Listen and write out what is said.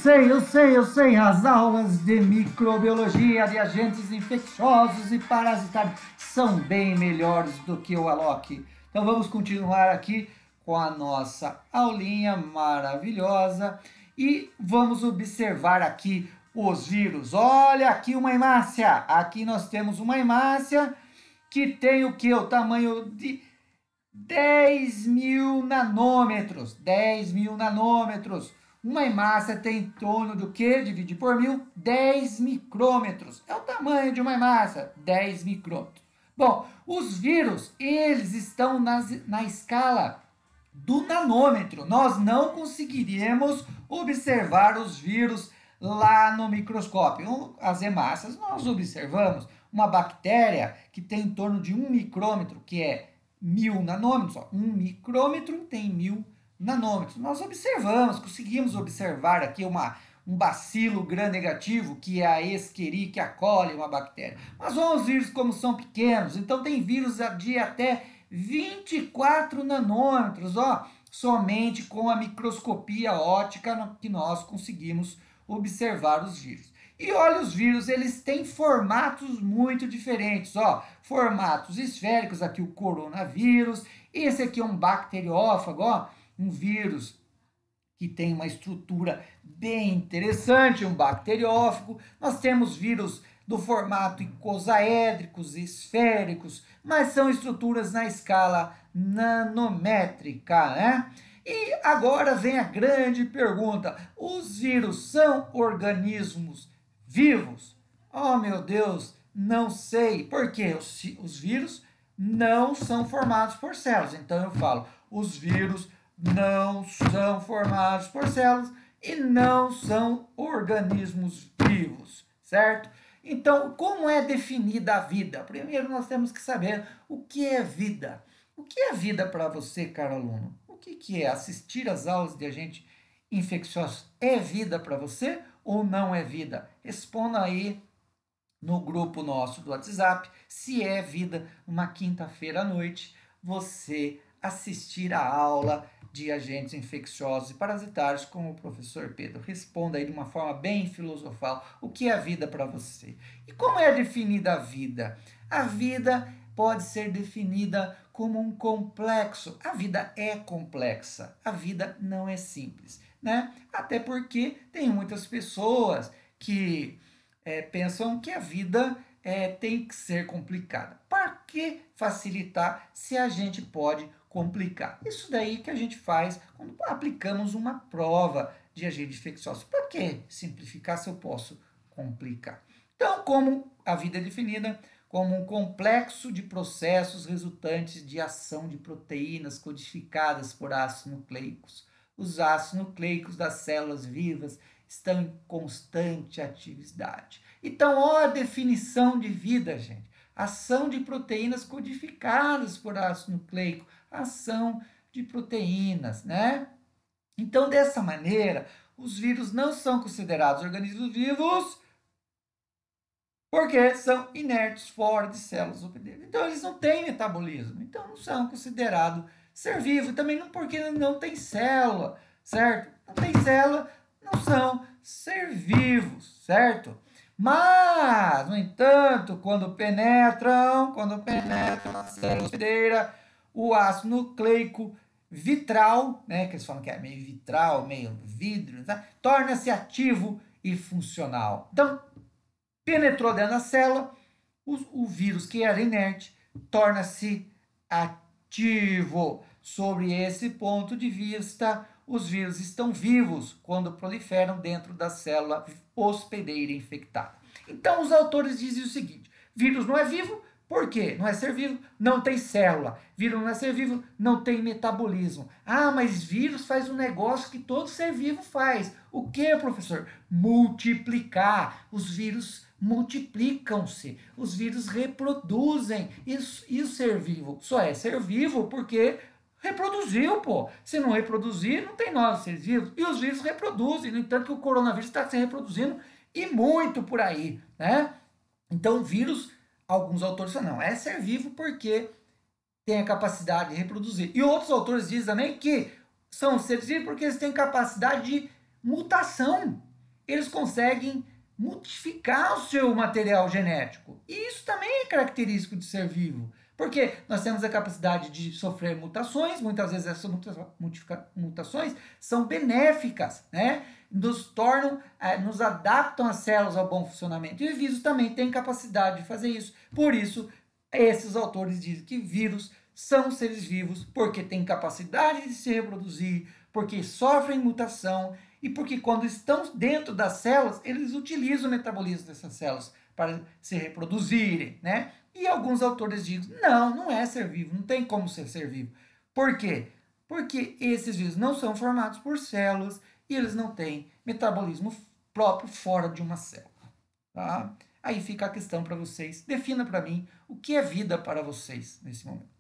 Eu sei. As aulas de microbiologia de agentes infecciosos e parasitários são bem melhores do que o Alok. Então vamos continuar aqui com a nossa aulinha maravilhosa e vamos observar aqui os vírus. Olha aqui uma hemácia. Aqui nós temos uma hemácia que tem o que? O tamanho de 10.000 nanômetros. 10.000 nanômetros. Uma hemácia tem em torno do que? Dividir por 1.000, 10 micrômetros. É o tamanho de uma hemácia, 10 micrômetros. Bom, os vírus, eles estão na escala do nanômetro. Nós não conseguiríamos observar os vírus lá no microscópio. As hemácias, nós observamos uma bactéria que tem em torno de 1 micrômetro, que é 1.000 nanômetros. 1 micrômetro tem 1.000 nanômetros. Nós observamos, conseguimos observar aqui um bacilo gram-negativo, que é a Escherichia coli, uma bactéria. Mas os vírus, como são pequenos, então tem vírus de até 24 nanômetros, somente com a microscopia óptica que nós conseguimos observar os vírus. E olha, os vírus, eles têm formatos muito diferentes, formatos esféricos, aqui o coronavírus, esse aqui é um bacteriófago, um vírus que tem uma estrutura bem interessante, um bacteriófago. Nós temos vírus do formato icosaédricos, esféricos, mas são estruturas na escala nanométrica, né? E agora vem a grande pergunta: os vírus são organismos vivos? Oh, meu Deus, não sei. Por quê? Os vírus não são formados por células. Então eu falo, os vírus não são formados por células e não são organismos vivos, certo? Então, como é definida a vida? Primeiro nós temos que saber o que é vida. O que é vida para você, caro aluno? O que é assistir às aulas de agente infeccioso? É vida para você ou não é vida? Responda aí no grupo nosso do WhatsApp se é vida uma quinta-feira à noite você assistir a aula de agentes infecciosos e parasitários com o professor Pedro. Responda aí de uma forma bem filosofal o que é a vida para você. E como é definida a vida? A vida pode ser definida como um complexo. A vida é complexa, a vida não é simples, né? Até porque tem muitas pessoas que pensam que a vida tem que ser complicada. Para que facilitar se a gente pode complicar? Isso daí que a gente faz quando aplicamos uma prova de agente infeccioso. Para que simplificar se eu posso complicar? Então, como a vida é definida como um complexo de processos resultantes de ação de proteínas codificadas por ácidos nucleicos. Os ácidos nucleicos das células vivas estão em constante atividade. Então, olha a definição de vida, gente. Ação de proteínas codificadas por ácido nucleico. Ação de proteínas, né? Então, dessa maneira, os vírus não são considerados organismos vivos porque são inertes fora de células hospedeiro. Então, eles não têm metabolismo. Então, não são considerados ser vivo. Também não porque não tem célula, certo? Não tem célula, não são ser vivos, certo? Mas, no entanto, quando penetram a célula hospedeira, o ácido nucleico vitral, né, que eles falam que é meio vitral, meio vidro, né, torna-se ativo e funcional. Então, penetrou dentro da célula, o vírus que era inerte torna-se ativo. Sobre esse ponto de vista, os vírus estão vivos quando proliferam dentro da célula hospedeira infectada. Então, os autores dizem o seguinte: vírus não é vivo, por quê? Não é ser vivo, não tem célula. Vírus não é ser vivo, não tem metabolismo. Ah, mas vírus faz um negócio que todo ser vivo faz. O que, professor? Multiplicar. Os vírus multiplicam-se, os vírus reproduzem. E o ser vivo só é ser vivo porque reproduziu, pô. Se não reproduzir, não tem novos seres vivos. E os vírus reproduzem, no entanto que o coronavírus está se reproduzindo e muito por aí, né? Então, vírus, alguns autores falam, não, é ser vivo porque tem a capacidade de reproduzir. E outros autores dizem também que são seres vivos porque eles têm capacidade de mutação. eles conseguem modificar o seu material genético. E isso também é característico de ser vivo, porque nós temos a capacidade de sofrer mutações, muitas vezes essas mutações são benéficas, né? Nos tornam, nos adaptam as células ao bom funcionamento. E o vírus também tem capacidade de fazer isso. Por isso, esses autores dizem que vírus são seres vivos, porque têm capacidade de se reproduzir, porque sofrem mutação e porque quando estão dentro das células, eles utilizam o metabolismo dessas células para se reproduzirem, né? E alguns autores dizem, não é ser vivo, não tem como ser vivo. Por quê? Porque esses vírus não são formados por células e eles não têm metabolismo próprio fora de uma célula. Tá? Aí fica a questão para vocês. Defina para mim o que é vida para vocês nesse momento.